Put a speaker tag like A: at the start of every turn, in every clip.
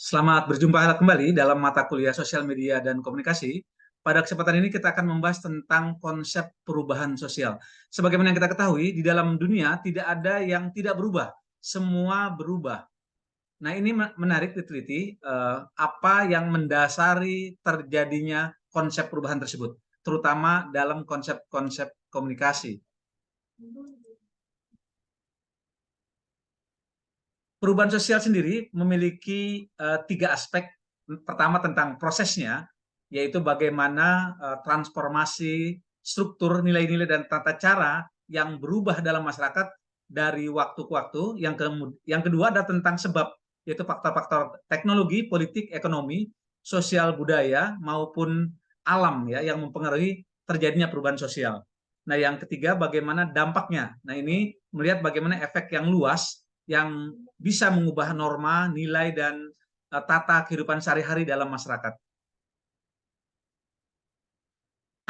A: Selamat berjumpa kembali dalam mata kuliah sosial media dan komunikasi. Pada kesempatan ini kita akan membahas tentang konsep perubahan sosial. Sebagaimana yang kita ketahui, di dalam dunia tidak ada yang tidak berubah. Semua berubah. Nah, ini menarik diteliti apa yang mendasari terjadinya konsep perubahan tersebut, terutama dalam konsep-konsep komunikasi. Perubahan sosial sendiri memiliki tiga aspek. Pertama tentang prosesnya, yaitu bagaimana transformasi struktur, nilai-nilai, dan tata cara yang berubah dalam masyarakat dari waktu ke waktu. Yang kedua ada tentang sebab, yaitu faktor-faktor teknologi, politik, ekonomi, sosial, budaya, maupun alam ya yang mempengaruhi terjadinya perubahan sosial. Nah, yang ketiga bagaimana dampaknya. Nah, ini melihat bagaimana efek yang luas yang bisa mengubah norma, nilai, dan tata kehidupan sehari-hari dalam masyarakat.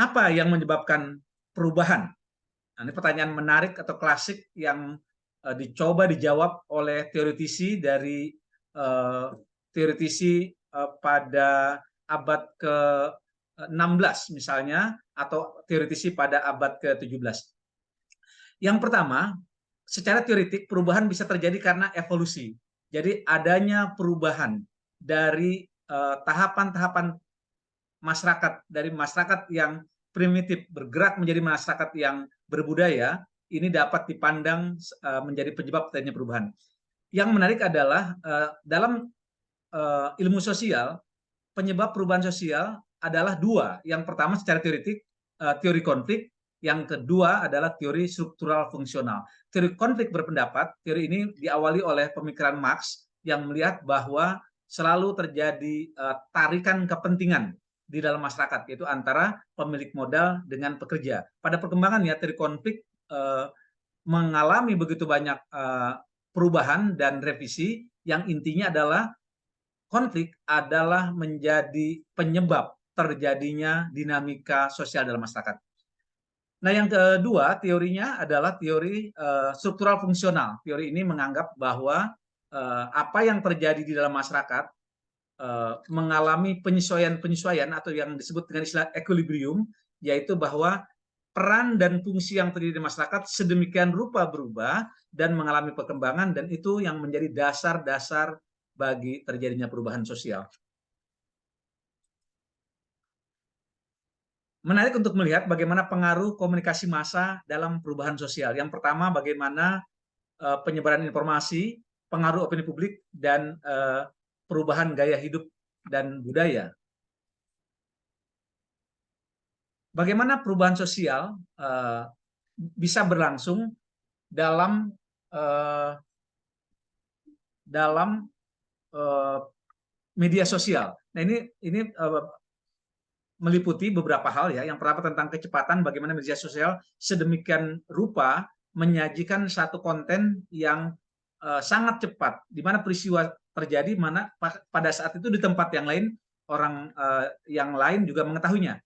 A: Apa yang menyebabkan perubahan? Nah, ini pertanyaan menarik atau klasik yang dicoba dijawab oleh pada abad ke-16 misalnya, atau teoretisi pada abad ke-17. Yang pertama, secara teoretik perubahan bisa terjadi karena evolusi. Jadi adanya perubahan dari tahapan-tahapan masyarakat, dari masyarakat yang primitif bergerak menjadi masyarakat yang berbudaya, ini dapat dipandang menjadi penyebab terjadinya perubahan. Yang menarik adalah dalam ilmu sosial, penyebab perubahan sosial adalah dua. Yang pertama secara teoretik, teori konflik. Yang kedua adalah teori struktural fungsional. Teori konflik berpendapat, teori ini diawali oleh pemikiran Marx yang melihat bahwa selalu terjadi tarikan kepentingan di dalam masyarakat, yaitu antara pemilik modal dengan pekerja. Pada perkembangannya, teori konflik mengalami begitu banyak perubahan dan revisi yang intinya adalah konflik adalah menjadi penyebab terjadinya dinamika sosial dalam masyarakat. Nah, yang kedua teorinya adalah teori struktural fungsional. Teori ini menganggap bahwa apa yang terjadi di dalam masyarakat mengalami penyesuaian-penyesuaian atau yang disebut dengan istilah equilibrium, yaitu bahwa peran dan fungsi yang terjadi di masyarakat sedemikian rupa berubah dan mengalami perkembangan, dan itu yang menjadi dasar-dasar bagi terjadinya perubahan sosial. Menarik untuk melihat bagaimana pengaruh komunikasi massa dalam perubahan sosial. Yang pertama, bagaimana penyebaran informasi, pengaruh opini publik, dan perubahan gaya hidup dan budaya. Bagaimana perubahan sosial bisa berlangsung dalam media sosial. Nah, ini meliputi beberapa hal ya. Yang pertama tentang kecepatan, bagaimana media sosial sedemikian rupa menyajikan satu konten yang sangat cepat, di mana peristiwa terjadi, mana pada saat itu di tempat yang lain orang yang lain juga mengetahuinya.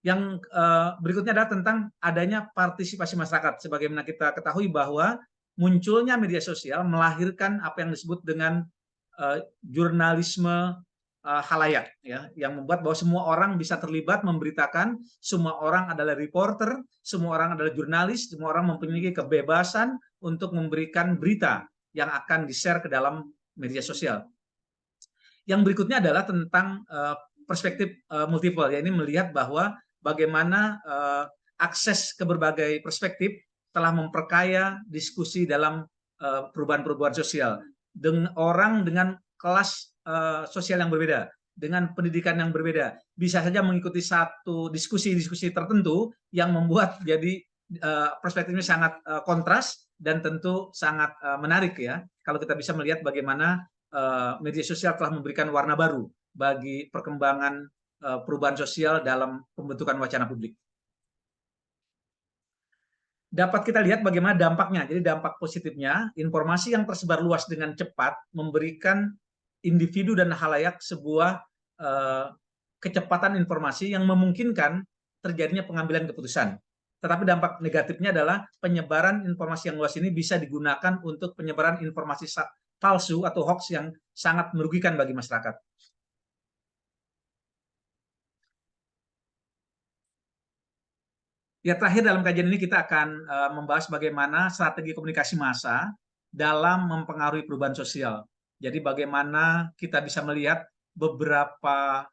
A: Yang berikutnya adalah tentang adanya partisipasi masyarakat. Sebagaimana kita ketahui bahwa munculnya media sosial melahirkan apa yang disebut dengan jurnalisme halayak, ya, yang membuat bahwa semua orang bisa terlibat memberitakan, semua orang adalah reporter, semua orang adalah jurnalis, semua orang mempunyai kebebasan untuk memberikan berita yang akan di-share ke dalam media sosial. Yang berikutnya adalah tentang perspektif multiple, ya, ini melihat bahwa bagaimana akses ke berbagai perspektif telah memperkaya diskusi dalam perubahan-perubahan sosial. Orang dengan kelas sosial yang berbeda, dengan pendidikan yang berbeda, bisa saja mengikuti satu diskusi-diskusi tertentu yang membuat jadi perspektifnya sangat kontras dan tentu sangat menarik ya. Kalau kita bisa melihat bagaimana media sosial telah memberikan warna baru bagi perkembangan perubahan sosial dalam pembentukan wacana publik. Dapat kita lihat bagaimana dampaknya. Jadi dampak positifnya, informasi yang tersebar luas dengan cepat memberikan individu dan halayak sebuah kecepatan informasi yang memungkinkan terjadinya pengambilan keputusan. Tetapi dampak negatifnya adalah penyebaran informasi yang luas ini bisa digunakan untuk penyebaran informasi palsu atau hoax yang sangat merugikan bagi masyarakat. Ya, terakhir dalam kajian ini kita akan membahas bagaimana strategi komunikasi massa dalam mempengaruhi perubahan sosial. Jadi bagaimana kita bisa melihat beberapa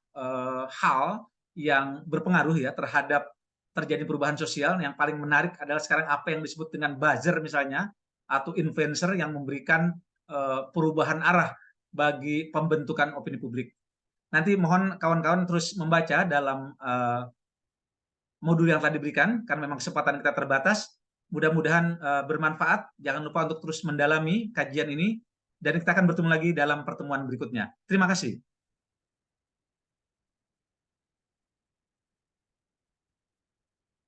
A: hal yang berpengaruh ya terhadap terjadi perubahan sosial. Yang paling menarik adalah sekarang apa yang disebut dengan buzzer misalnya, atau influencer yang memberikan perubahan arah bagi pembentukan opini publik. Nanti mohon kawan-kawan terus membaca dalam modul yang telah diberikan, karena memang kesempatan kita terbatas. Mudah-mudahan bermanfaat. Jangan lupa untuk terus mendalami kajian ini, dan kita akan bertemu lagi dalam pertemuan berikutnya. Terima kasih.